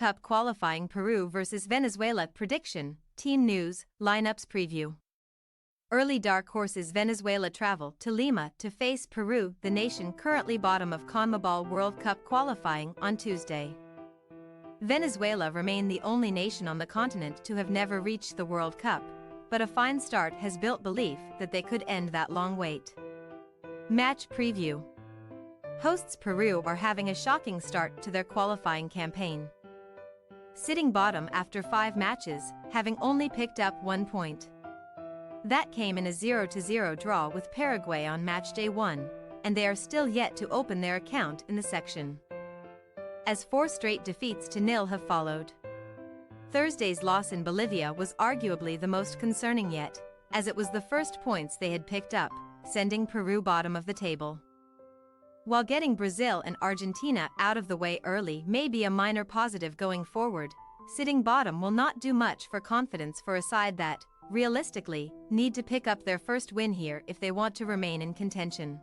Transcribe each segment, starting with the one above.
Cup qualifying Peru vs Venezuela prediction, team news, lineups preview. Early dark horses Venezuela travel to Lima to face Peru, the nation currently bottom of CONMEBOL World Cup qualifying on Tuesday. Venezuela remain the only nation on the continent to have never reached the World Cup, but a fine start has built belief that they could end that long wait. Match preview. Hosts Peru are having a shocking start to their qualifying campaign. Sitting bottom after 5 matches, having only picked up 1 point. That came in a 0-0 draw with Paraguay on matchday 1, and they are still yet to open their account in the section, as 4 straight defeats to 0 have followed. Thursday's loss in Bolivia was arguably the most concerning yet, as it was the first points they had picked up, sending Peru bottom of the table. While getting Brazil and Argentina out of the way early may be a minor positive going forward, sitting bottom will not do much for confidence for a side that, realistically, need to pick up their first win here if they want to remain in contention.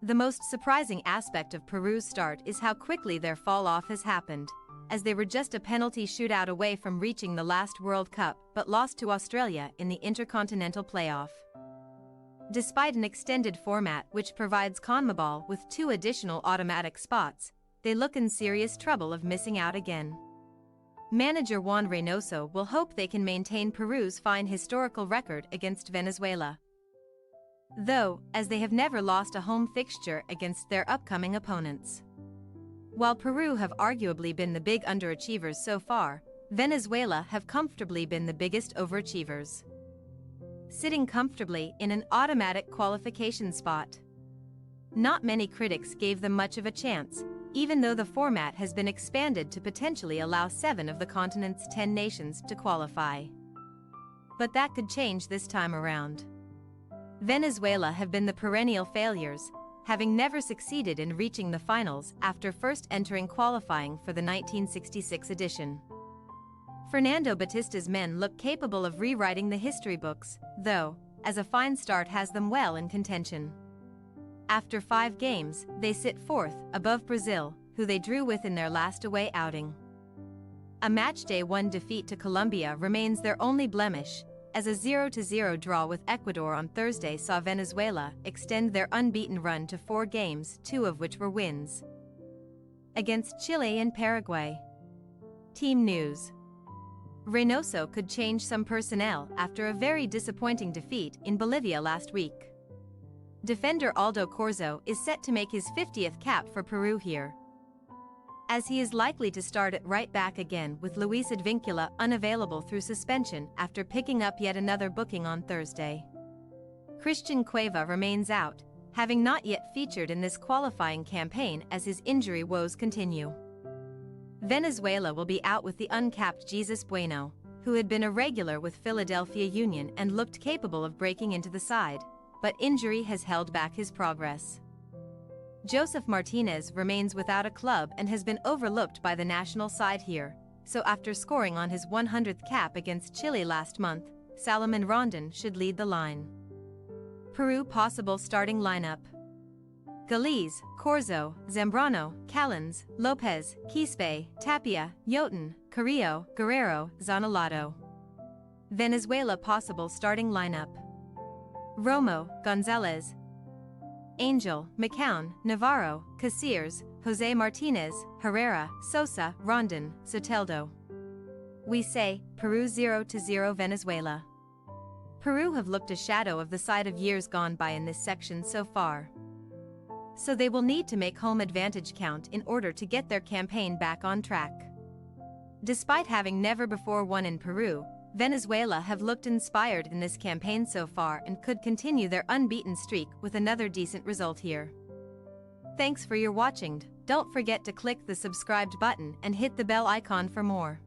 The most surprising aspect of Peru's start is how quickly their fall-off has happened, as they were just a penalty shootout away from reaching the last World Cup but lost to Australia in the Intercontinental Playoff. Despite an extended format which provides CONMEBOL with 2 additional automatic spots, they look in serious trouble of missing out again. Manager Juan Reynoso will hope they can maintain Peru's fine historical record against Venezuela, though, as they have never lost a home fixture against their upcoming opponents. While Peru have arguably been the big underachievers so far, Venezuela have comfortably been the biggest overachievers, sitting comfortably in an automatic qualification spot. Not many critics gave them much of a chance, even though the format has been expanded to potentially allow 7 of the continent's 10 nations to qualify. But that could change this time around. Venezuela have been the perennial failures, having never succeeded in reaching the finals after first entering qualifying for the 1966 edition. Fernando Batista's men look capable of rewriting the history books, though, as a fine start has them well in contention. After 5 games, they sit 4th, above Brazil, who they drew with in their last away outing. A matchday 1 defeat to Colombia remains their only blemish, as a 0-0 draw with Ecuador on Thursday saw Venezuela extend their unbeaten run to 4 games, 2 of which were wins against Chile and Paraguay. Team news. Reynoso could change some personnel after a very disappointing defeat in Bolivia last week. Defender Aldo Corzo is set to make his 50th cap for Peru here, as he is likely to start at right back again with Luis Advincula unavailable through suspension after picking up yet another booking on Thursday. Christian Cueva remains out, having not yet featured in this qualifying campaign as his injury woes continue. Venezuela will be out with the uncapped Jesus Bueno, who had been a regular with Philadelphia Union and looked capable of breaking into the side, but injury has held back his progress. Joseph Martinez remains without a club and has been overlooked by the national side here, so after scoring on his 100th cap against Chile last month, Salomon Rondon should lead the line. Peru possible starting lineup: Galiz, Corzo, Zambrano, Callens, Lopez, Quispe, Tapia, Yotin, Carrillo, Guerrero, Zanolato. Venezuela possible starting lineup: Romo, Gonzalez, Angel, McCown, Navarro, Caceres, Jose Martinez, Herrera, Sosa, Rondon, Soteldo. We say, Peru 0-0 Venezuela. Peru have looked a shadow of the side of years gone by in this section so far, so they will need to make home advantage count in order to get their campaign back on track. Despite having never before won in Peru, Venezuela have looked inspired in this campaign so far and could continue their unbeaten streak with another decent result here. Thanks for your watching. Don't forget to click the subscribed button and hit the bell icon for more.